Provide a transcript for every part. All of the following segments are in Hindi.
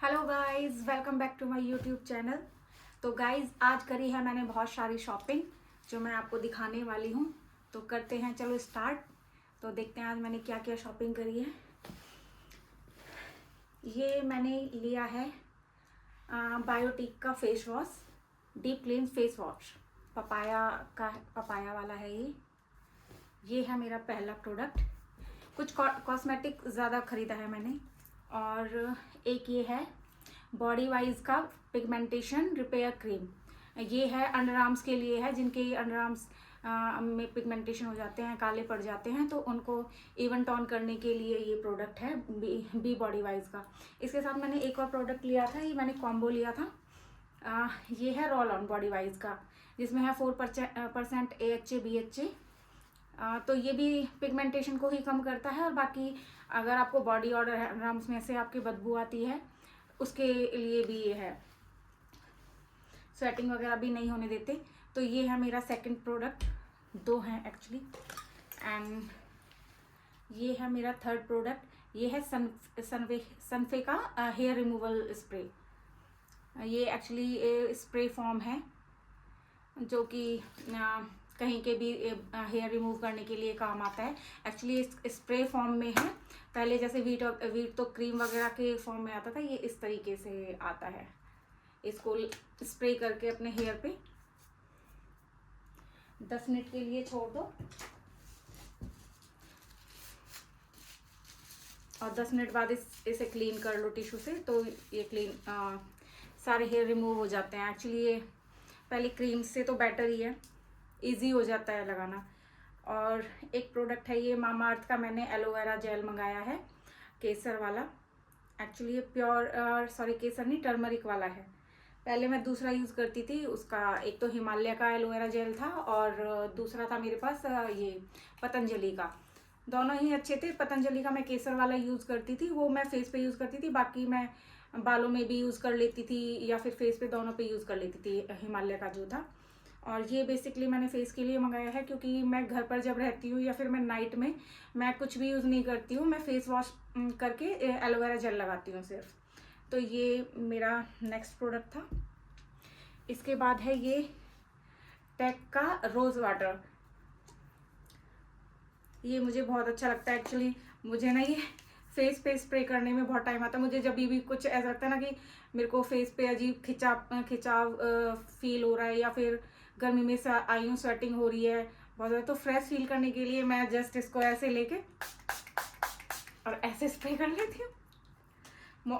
Hello guys, welcome back to my YouTube channel. तो गाइस, आज करी है मैंने बहुत सारी शॉपिंग जो मैं आपको दिखाने वाली हूँ। तो करते हैं, चलो स्टार्ट। तो देखते हैं आज मैंने क्या क्या शॉपिंग करी है। ये मैंने लिया है बायोटिक का face wash, deep clean face wash. Papaya का, पपाया वाला है ये है मेरा पहला प्रोडक्ट। कुछ कॉस्मेटिक ज़्यादा ख़रीदा है मैंने। और एक ये है बॉडी वाइज का पिगमेंटेशन रिपेयर क्रीम। ये है अंडर आर्म्स के लिए है, जिनके अंडर आर्म्स में पिगमेंटेशन हो जाते हैं, काले पड़ जाते हैं, तो उनको इवन टोन करने के लिए ये प्रोडक्ट है बी बॉडी वाइज का। इसके साथ मैंने एक और प्रोडक्ट लिया था, ये मैंने कॉम्बो लिया था। ये है रोल ऑन बॉडी वाइज का, जिसमें है 4% AHA BHA। तो ये भी पिगमेंटेशन को ही कम करता है। और बाकी अगर आपको बॉडी और आर्म्स में से आपकी बदबू आती है, उसके लिए भी ये है, स्वेटिंग वगैरह भी नहीं होने देते। तो ये है मेरा सेकंड प्रोडक्ट, दो हैं एक्चुअली। एंड ये है मेरा थर्ड प्रोडक्ट, ये है सनफे का हेयर रिमूवल स्प्रे। ये एक्चुअली स्प्रे फॉर्म है जो कि कहीं के भी हेयर रिमूव करने के लिए काम आता है। एक्चुअली इस स्प्रे फॉर्म में है। पहले जैसे वीट तो क्रीम वगैरह के फॉर्म में आता था, ये इस तरीके से आता है। इसको स्प्रे करके अपने हेयर पे 10 मिनट के लिए छोड़ दो, और 10 मिनट बाद इसे क्लीन कर लो टिश्यू से, तो ये सारे हेयर रिमूव हो जाते हैं। एक्चुअली ये पहले क्रीम से तो बेटर ही है, इजी हो जाता है लगाना। और एक प्रोडक्ट है ये मामाअर्थ का, मैंने एलोवेरा जेल मंगाया है, केसर वाला। एक्चुअली ये केसर नहीं, टर्मरिक वाला है। पहले मैं दूसरा यूज़ करती थी, उसका एक तो हिमालय का एलोवेरा जेल था और दूसरा था मेरे पास ये पतंजलि का। दोनों ही अच्छे थे। पतंजलि का मैं केसर वाला यूज़ करती थी, वो मैं फेस पे यूज़ करती थी। बाकी मैं बालों में भी यूज़ कर लेती थी या फिर फेस पे, दोनों पे यूज़ कर लेती थी हिमालय का जो था। और ये बेसिकली मैंने फेस के लिए मंगाया है, क्योंकि मैं घर पर जब रहती हूँ या फिर मैं नाइट में मैं कुछ भी यूज़ नहीं करती हूँ, मैं फेस वॉश करके एलोवेरा जेल लगाती हूँ सिर्फ। तो ये मेरा नेक्स्ट प्रोडक्ट था। इसके बाद है ये टेक का रोज़ वाटर। ये मुझे बहुत अच्छा लगता है। एक्चुअली मुझे ना ये फेस पे स्प्रे करने में बहुत टाइम आता है। मुझे जब भी कुछ ऐसा लगता है ना कि मेरे को फेस पे अजीब खिंचाव फील हो रहा है, या फिर गर्मी में से आई हूँ, स्वेटिंग हो रही है बहुत ज़्यादा, तो फ्रेश फील करने के लिए मैं जस्ट इसको ऐसे लेके और ऐसे स्प्रे कर लेती हूँ।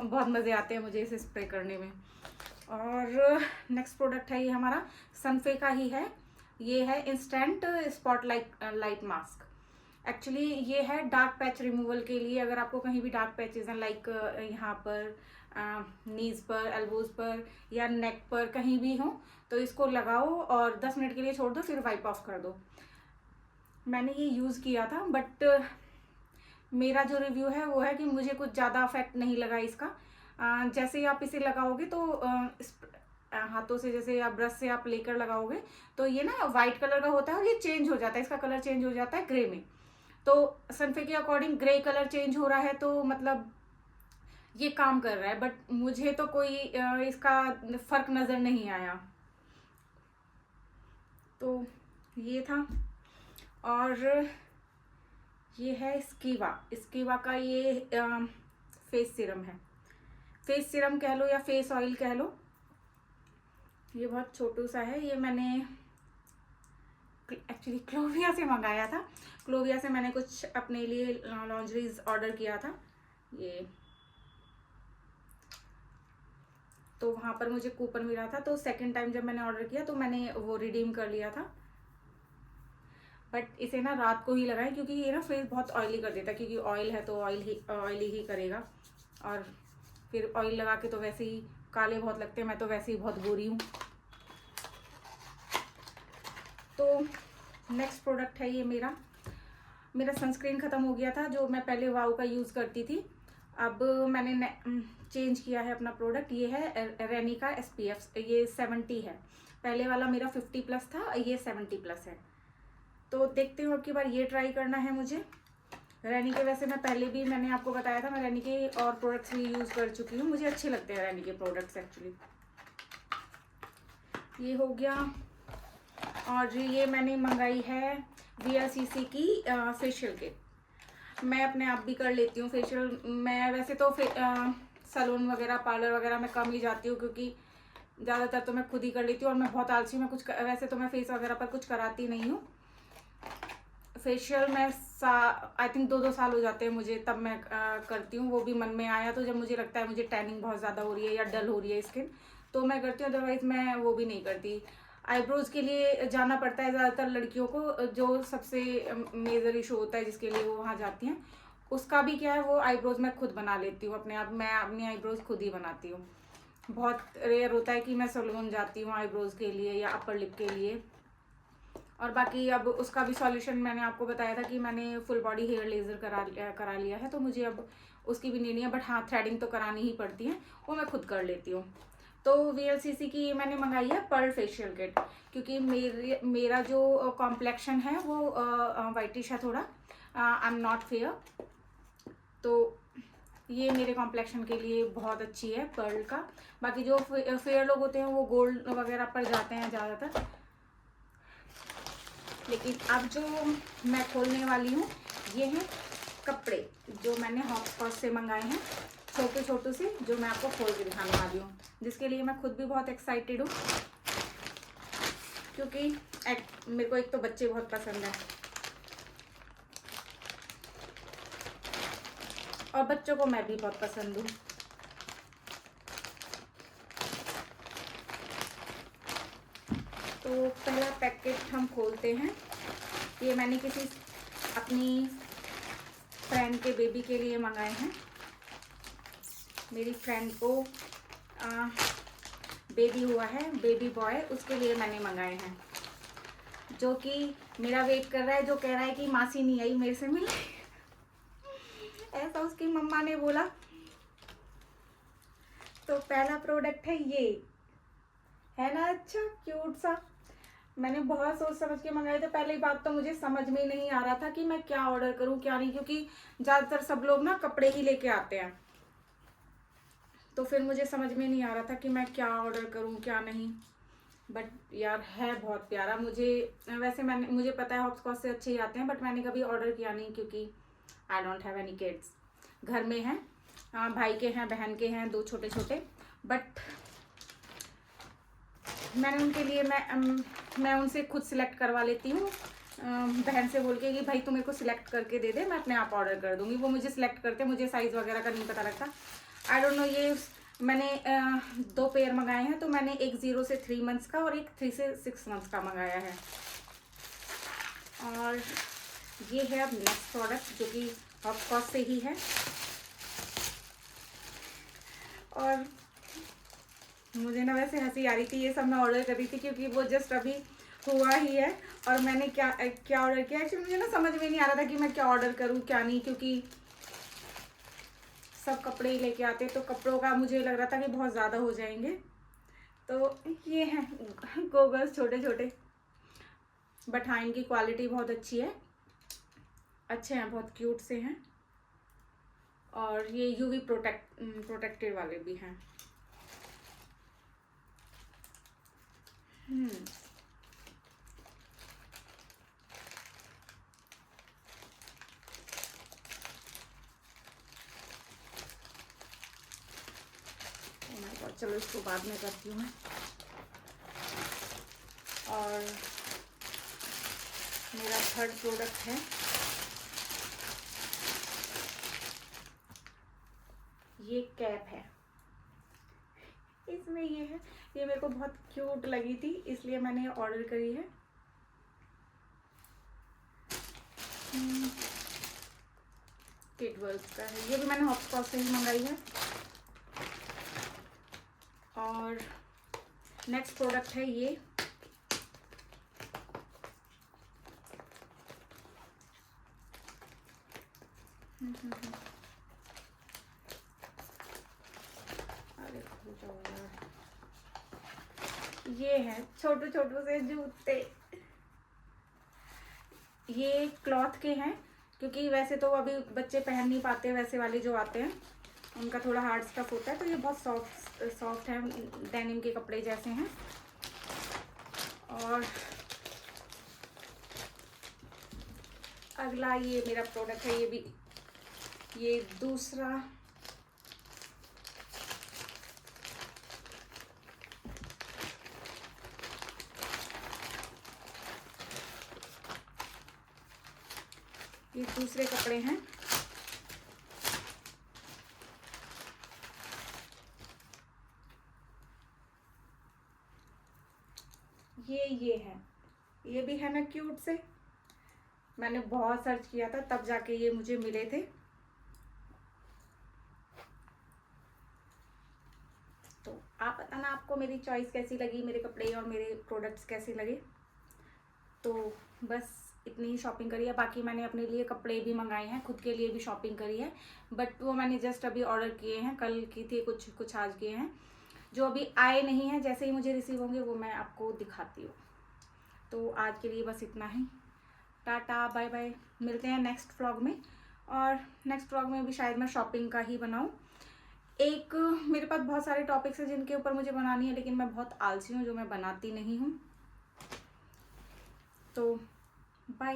बहुत मज़े आते हैं मुझे इसे स्प्रे करने में। और नेक्स्ट प्रोडक्ट है ये हमारा सनफे का ही है। ये है instant spot light mask. Actually ये है डार्क पैच रिमूवल के लिए। अगर आपको कहीं भी डार्क पैचेस हैं, लाइक यहाँ पर नीज पर, एल्बोज पर या नेक पर कहीं भी हो, तो इसको लगाओ और 10 मिनट के लिए छोड़ दो, फिर वाइप ऑफ कर दो। मैंने ये यूज़ किया था, बट मेरा जो रिव्यू है वो है कि मुझे कुछ ज़्यादा इफेक्ट नहीं लगा इसका। जैसे ही आप इसे लगाओगे तो हाथों से, जैसे आप ब्रश से आप लेकर लगाओगे, तो ये ना वाइट कलर का होता है और ये चेंज हो जाता है, इसका कलर चेंज हो जाता है ग्रे में। तो सनफे के अकॉर्डिंग ग्रे कलर चेंज हो रहा है, तो मतलब ये काम कर रहा है। बट मुझे तो कोई इसका फर्क नज़र नहीं आया। तो ये था। और ये है स्कीवा का, ये फेस सीरम है। फेस सीरम कह लो या फेस ऑयल कह लो। ये बहुत छोटू सा है। ये मैंने एक्चुअली क्लोविया से मंगाया था। क्लोविया से मैंने कुछ अपने लिए लॉन्जरीज ऑर्डर किया था। ये तो वहाँ पर मुझे कूपन मिला था, तो सेकंड टाइम जब मैंने ऑर्डर किया तो मैंने वो रिडीम कर लिया था। बट इसे ना रात को ही लगाएं, क्योंकि ये ना फेस बहुत ऑयली कर देता है, क्योंकि ऑयल है तो ऑयली ही करेगा। और फिर ऑयल लगा के तो वैसे ही काले बहुत लगते हैं, मैं तो वैसे ही बहुत गोरी हूँ। तो नेक्स्ट प्रोडक्ट है ये मेरा सनस्क्रीन ख़त्म हो गया था, जो मैं पहले वाव का यूज़ करती थी। अब मैंने चेंज किया है अपना प्रोडक्ट। ये है रेनी का SPF, ये 70 है। पहले वाला मेरा 50+ था, ये 70+ है। तो देखते हो अब की बार ये ट्राई करना है मुझे। रैनी के वैसे मैं पहले भी मैंने आपको बताया था, मैं रैनी के और प्रोडक्ट्स भी यूज़ कर चुकी हूँ, मुझे अच्छे लगते हैं रैनी के प्रोडक्ट्स एक्चुअली। ये हो गया। और ये मैंने मंगाई है VLCC की फेशियल किट। मैं अपने आप भी कर लेती हूँ फेशियल। मैं वैसे तो सैलून वगैरह पार्लर वगैरह में कम ही जाती हूँ, क्योंकि ज़्यादातर तो मैं खुद ही कर लेती हूँ और मैं बहुत आलसी हूँ। मैं वैसे तो मैं फेस वगैरह पर कुछ कराती नहीं हूँ। फेशियल मैं आई थिंक 2-2 साल हो जाते हैं मुझे, तब मैं करती हूँ। वो भी मन में आया तो, जब मुझे लगता है मुझे टैनिंग बहुत ज़्यादा हो रही है या डल हो रही है स्किन, तो मैं करती हूँ, अदरवाइज़ मैं वो भी नहीं करती। आईब्रोज़ के लिए जाना पड़ता है ज़्यादातर लड़कियों को, जो सबसे मेजर इशू होता है जिसके लिए वो वहाँ जाती हैं। उसका भी क्या है, वो आईब्रोज़ मैं खुद बना लेती हूँ अपने आप। मैं अपनी आईब्रोज़ खुद ही बनाती हूँ। बहुत रेयर होता है कि मैं सैलून जाती हूँ आईब्रोज़ के लिए या अपर लिप के लिए। और बाकी अब उसका भी सॉल्यूशन मैंने आपको बताया था कि मैंने फुल बॉडी हेयर लेज़र करा लिया है, तो मुझे अब उसकी भी नहीं है। बट हाँ, थ्रेडिंग तो करानी ही पड़ती है, वो मैं खुद कर लेती हूँ। तो VLCC की मैंने मंगाई है पर्ल फेशियल किट, क्योंकि मेरा जो कॉम्प्लेक्शन है वो वाइटिश है थोड़ा। आई एम नॉट फेयर, तो ये मेरे कॉम्प्लेक्शन के लिए बहुत अच्छी है पर्ल का। बाकी जो फेयर लोग होते हैं वो गोल्ड वगैरह पर जाते हैं ज़्यादातर। लेकिन अब जो मैं खोलने वाली हूँ, ये हैं कपड़े जो मैंने हॉपस्कॉच से मंगाए हैं, छोटे छोटे से, जो मैं आपको खोल के दिखाने वाली हूँ, जिसके लिए मैं खुद भी बहुत एक्साइटेड हूँ। क्योंकि मेरे को एक तो बच्चे बहुत पसंद है, और बच्चों को मैं भी बहुत पसंद हूँ। तो पहला पैकेट हम खोलते हैं। ये मैंने किसी अपनी फ्रेंड के बेबी के लिए मंगाए हैं। मेरी फ्रेंड को बेबी हुआ है, बेबी बॉय, उसके लिए मैंने मंगाए हैं, जो कि मेरा वेट कर रहा है, जो कह रहा है कि मासी नहीं आई मेरे से मिलने। ऐसा उसकी मम्मा ने बोला। तो पहला प्रोडक्ट है ये, है ना अच्छा क्यूट सा। मैंने बहुत सोच समझ के मंगाए थे। पहली बात तो मुझे समझ में नहीं आ रहा था कि मैं क्या ऑर्डर करूं क्या नहीं, क्योंकि ज़्यादातर सब लोग ना कपड़े ही लेके आते हैं, तो फिर मुझे समझ में नहीं आ रहा था कि मैं क्या ऑर्डर करूं क्या नहीं। बट यार है बहुत प्यारा। वैसे मुझे पता है हॉपस्कॉच से अच्छे ही आते हैं, बट मैंने कभी ऑर्डर किया नहीं, क्योंकि I don't have any kids. घर में हैं, भाई के हैं, बहन के हैं 2 छोटे छोटे। बट मैंने उनके लिए मैं उनसे खुद सिलेक्ट करवा लेती हूँ, बहन से बोल के कि भाई तू मेरे को सिलेक्ट करके दे दे, मैं अपने आप ऑर्डर कर दूँगी। वो मुझे सिलेक्ट करते, मुझे साइज़ वगैरह का नहीं पता लगता। I don't know. ये मैंने 2 पेयर मंगाए हैं, तो मैंने एक 0 से 3 मंथ्स का और एक 3 से 6 मंथ्स का मंगाया है। और ये है अब नेक्स्ट प्रोडक्ट, जो कि हॉपस्कॉच से ही है। और मुझे ना वैसे हंसी आ रही थी, ये सब मैं ऑर्डर कर रही थी क्योंकि वो जस्ट अभी हुआ ही है। और मैंने क्या ऑर्डर किया, एक्चुअली मुझे ना समझ में नहीं आ रहा था कि मैं क्या ऑर्डर करूँ क्या नहीं, क्योंकि सब कपड़े ही लेके आते, तो कपड़ों का मुझे लग रहा था कि बहुत ज़्यादा हो जाएंगे। तो ये हैं गोगल्स छोटे छोटे, बट हाँ इनकी क्वालिटी बहुत अच्छी है, अच्छे हैं, बहुत क्यूट से हैं। और ये UV प्रोटेक्टेड वाले भी हैं। चलो इसको बाद में करती हूँ मैं। और मेरा थर्ड प्रोडक्ट है ये कैप है। इसमें ये है, ये मेरे को बहुत क्यूट लगी थी, इसलिए मैंने ऑर्डर करी है। किडवर्ल्स का है, ये भी मैंने हॉपस्कॉच से ही मंगाई है। और नेक्स्ट प्रोडक्ट है ये, अरे ये है छोटे छोटे से जूते। ये क्लॉथ के हैं, क्योंकि वैसे तो अभी बच्चे पहन नहीं पाते वैसे वाले जो आते हैं, उनका थोड़ा हार्ड स्टफ होता है, तो ये बहुत सॉफ्ट है, डेनिम के कपड़े जैसे हैं। और अगला ये मेरा प्रोडक्ट है, ये भी ये दूसरा ये दूसरे कपड़े हैं। ये है, ये भी है ना क्यूट से। मैंने बहुत सर्च किया था तब जाके ये मुझे मिले थे। तो आप बताना आपको मेरी चॉइस कैसी लगी, मेरे कपड़े और मेरे प्रोडक्ट्स कैसे लगे। तो बस इतनी ही शॉपिंग करी है। बाकी मैंने अपने लिए कपड़े भी मंगाए हैं, खुद के लिए भी शॉपिंग करी है, बट वो मैंने जस्ट अभी ऑर्डर किए हैं, कल की थी, कुछ आज किए हैं, जो अभी आए नहीं हैं। जैसे ही मुझे रिसीव होंगे वो मैं आपको दिखाती हूँ। तो आज के लिए बस इतना ही, टाटा बाय बाय, मिलते हैं नेक्स्ट व्लॉग में। और नेक्स्ट व्लॉग में भी शायद मैं शॉपिंग का ही बनाऊँ। एक मेरे पास बहुत सारे टॉपिक्स हैं जिनके ऊपर मुझे बनानी है, लेकिन मैं बहुत आलसी हूँ जो मैं बनाती नहीं हूँ। तो बाय।